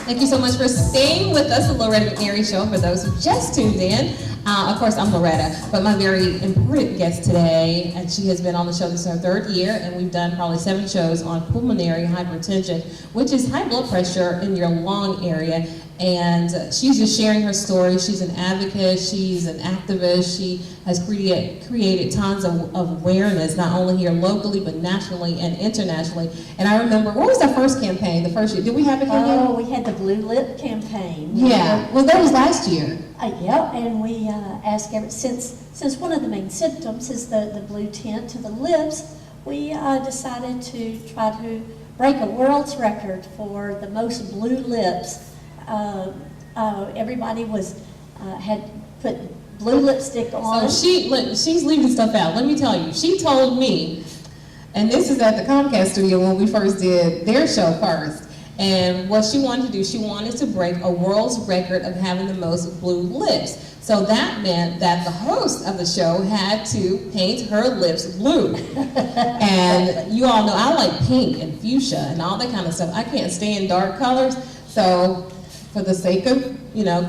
Thank you so much for staying with us, the Loretta McNary Show. For those who just tuned in, of course, I'm Loretta, but my very important guest today, and she has been on the show, this is her third year, and we've done probably 7 shows on pulmonary hypertension, which is high blood pressure in your lung area. And she's just sharing her story. She's an advocate, she's an activist, she has created tons of awareness, not only here locally, but nationally and internationally. And I remember, what was our first campaign, the first year? Did we have a campaign? Oh, we had the Blue Lip campaign. Yeah, well that was last year. Yeah, and we asked, since one of the main symptoms is the blue tint to the lips, we decided to try to break a world's record for the most blue lips. Everybody had put blue lipstick on. So she's leaving stuff out. Let me tell you, she told me, and this is at the Comcast studio when we first did their show first, and what she wanted to do, she wanted to break a world's record of having the most blue lips. So that meant that the host of the show had to paint her lips blue. And you all know I like pink and fuchsia and all that kind of stuff. I can't stand dark colors, so for the sake of,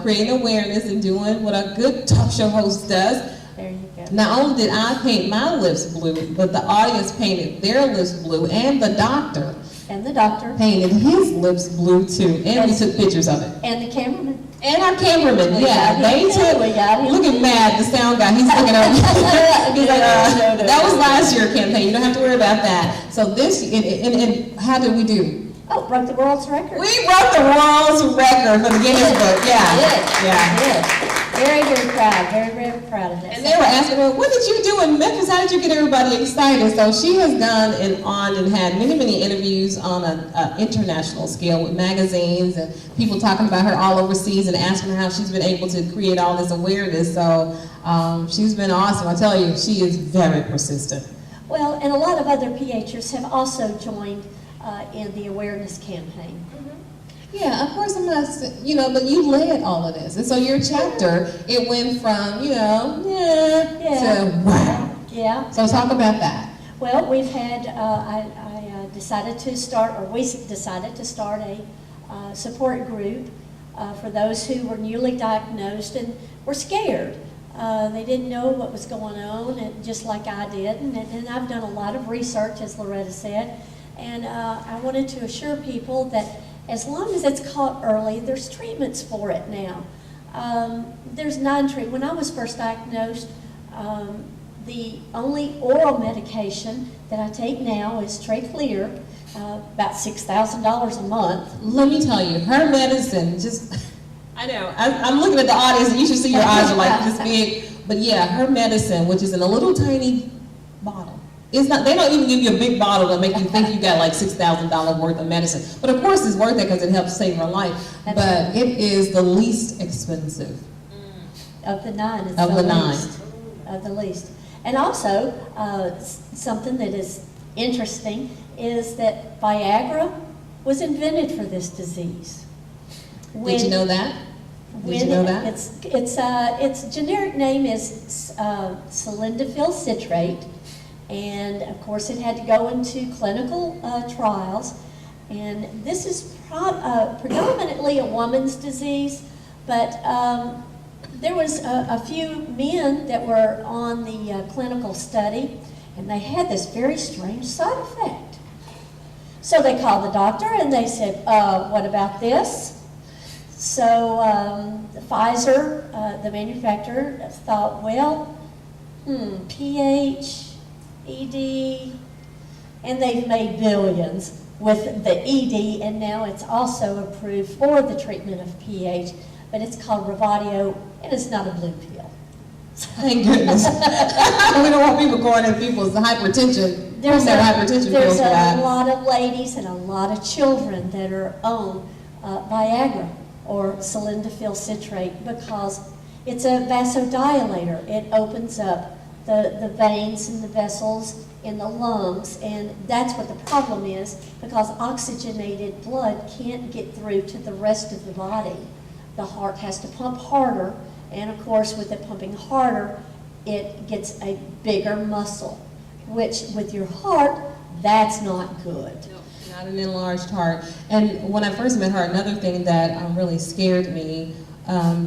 creating awareness and doing what a good talk show host does, there you go. Not only did I paint my lips blue, but the audience painted their lips blue, and the doctor painted his lips blue too, and we took pictures of it. And the cameraman. And our cameraman, We got him. Looking mad, the sound guy, he's looking over. He's like, that was last year's campaign, you don't have to worry about that. So this, and how did we do? Oh, broke the world's record. We broke the world's record for the Guinness Book, Yeah. Very, very proud, very, very proud of that. And they were asking her, what did you do in Memphis? How did you get everybody excited? So she has gone and had many, many interviews on an international scale with magazines and people talking about her all overseas and asking her how she's been able to create all this awareness. So she's been awesome. I tell you, she is very persistent. Well, and a lot of other PHers have also joined in the awareness campaign. Yeah, of course I'm not, but you led all of this. And so your chapter, it went from, to wow. Yeah. So talk about that. Well, we've had, we decided to start a support group for those who were newly diagnosed and were scared. They didn't know what was going on, and just like I did. And I've done a lot of research, as Loretta said. And I wanted to assure people that as long as it's caught early, there's treatments for it now. There's non-treatment. When I was first diagnosed, the only oral medication that I take now is Traclear, about $6,000 a month. Let me tell you, her medicine I know, I'm looking at the audience and you should see your eyes are like this big. But yeah, her medicine, which is in a little tiny bottle, they don't even give you a big bottle to make you think you got like $6,000 worth of medicine. But of course it's worth it because it helps save her life. But it is the least expensive. Of the 9. It's of the 9. Of the least. And also, something that is interesting is that Viagra was invented for this disease. Did you know that? Did you know that? Its generic name is sildenafil citrate. And of course it had to go into clinical trials, and this is predominantly a woman's disease, but there was a few men that were on the clinical study, and they had this very strange side effect. So they called the doctor and they said, what about this? So Pfizer, the manufacturer, thought, well, pH, ED, and they've made billions with the ED, and now it's also approved for the treatment of pH, but it's called Revatio, and it's not a blue pill. Thank goodness. We don't want people going in people's hypertension. There's a lot of ladies and a lot of children that are on Viagra or sildenafil citrate because it's a vasodilator. It opens up the veins and the vessels in the lungs, and that's what the problem is, because oxygenated blood can't get through to the rest of the body. The heart has to pump harder, and of course with it pumping harder, it gets a bigger muscle, which with your heart, that's not good. No, Not an enlarged heart. And when I first met her, another thing that really scared me,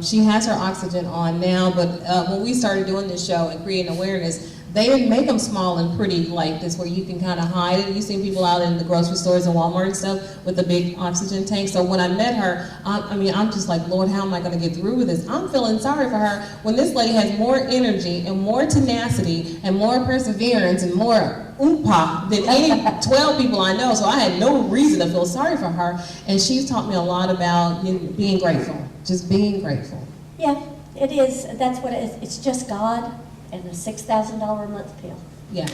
she has her oxygen on now, but when we started doing this show and creating awareness, they didn't make them small and pretty like this where you can kind of hide it. You've seen people out in the grocery stores and Walmart and stuff with the big oxygen tank. So when I met her, I'm just like, Lord, how am I going to get through with this? I'm feeling sorry for her when this lady has more energy and more tenacity and more perseverance and more oompa than any 12 people I know. So I had no reason to feel sorry for her. And she's taught me a lot about being grateful, just being grateful. Yeah, it is. That's what it is. It's just God and a $6,000 a month pill. Yeah.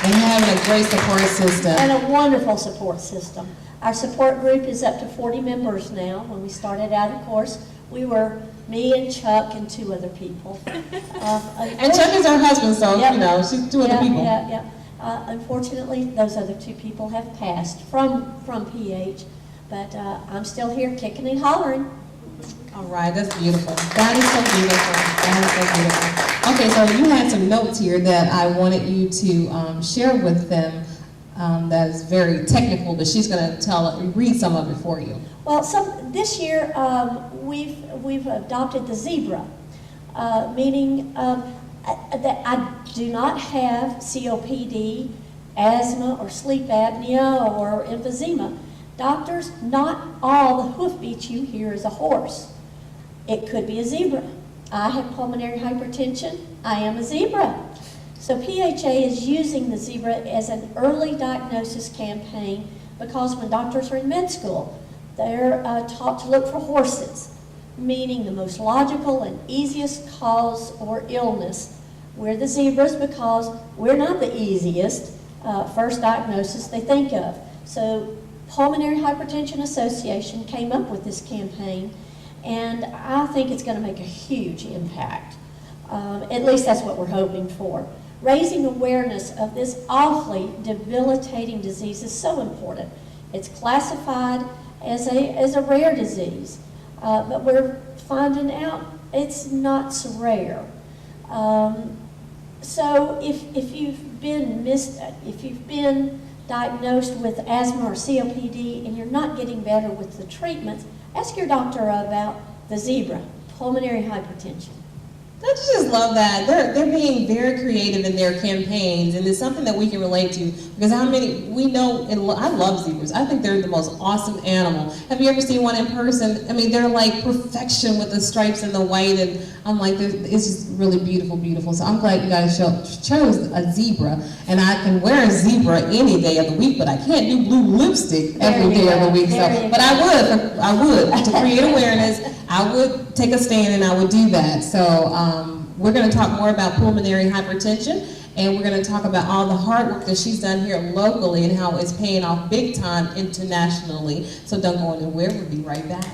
And having a great support system. And a wonderful support system. Our support group is up to 40 members now. When we started out, of course, we were me and Chuck and 2 other people. And Chuck is her husband, so, yep. You know, she's 2 other people. Yeah. Unfortunately, those other 2 people have passed from PH, but I'm still here kicking and hollering. All right, that's beautiful. That is so beautiful. That is so beautiful. Okay, so you had some notes here that I wanted you to share with them. That is very technical, but she's going to read some of it for you. Well, this year we've adopted the zebra, meaning that I do not have COPD, asthma, or sleep apnea, or emphysema. Doctors, not all the hoofbeats you hear is a horse. It could be a zebra. I have pulmonary hypertension. I am a zebra. So PHA is using the zebra as an early diagnosis campaign because when doctors are in med school, they're taught to look for horses, meaning the most logical and easiest cause or illness. We're the zebras because we're not the easiest first diagnosis they think of. So Pulmonary Hypertension Association came up with this campaign, and I think it's going to make a huge impact. At least that's what we're hoping for. Raising awareness of this awfully debilitating disease is so important. It's classified as a rare disease, but we're finding out it's not so rare. So if you've been diagnosed with asthma or COPD and you're not getting better with the treatments, ask your doctor about the zebra, pulmonary hypertension. Don't you just love that? They're being very creative in their campaigns, and it's something that we can relate to, because we know, and I love zebras. I think they're the most awesome animal. Have you ever seen one in person? I mean, they're like perfection with the stripes and the white, and I'm like, it's just really beautiful, beautiful. So I'm glad you guys chose a zebra, and I can wear a zebra any day of the week, but I can't do blue lipstick every day of the week. But I would, to create awareness, I would take a stand and I would do that. So we're going to talk more about pulmonary hypertension, and we're going to talk about all the hard work that she's done here locally and how it's paying off big time internationally. So don't go anywhere. We'll be right back.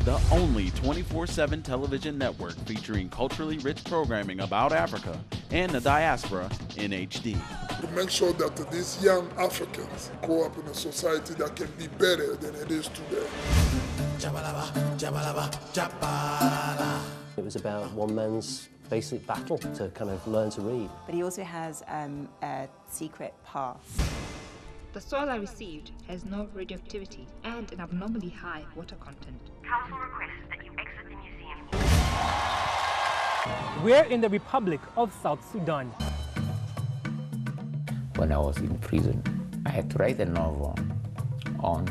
The only 24/7 television network featuring culturally rich programming about Africa and the diaspora in HD. To make sure that these young Africans grow up in a society that can be better than it is today. It was about one man's basic battle to kind of learn to read. But he also has a secret path. The soil I received has no radioactivity and an abnormally high water content. Council requests that you exit the museum. We're in the Republic of South Sudan. When I was in prison, I had to write a novel on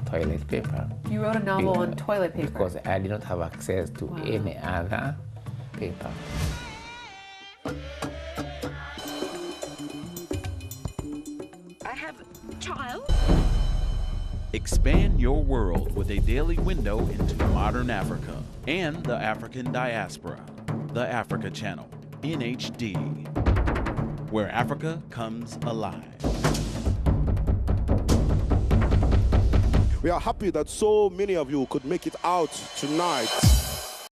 toilet paper. You wrote a novel on toilet paper? Because I did not have access to any other paper. I have a child. Expand your world with a daily window into modern Africa and the African diaspora. The Africa Channel in HD, where Africa comes alive. We are happy that so many of you could make it out tonight.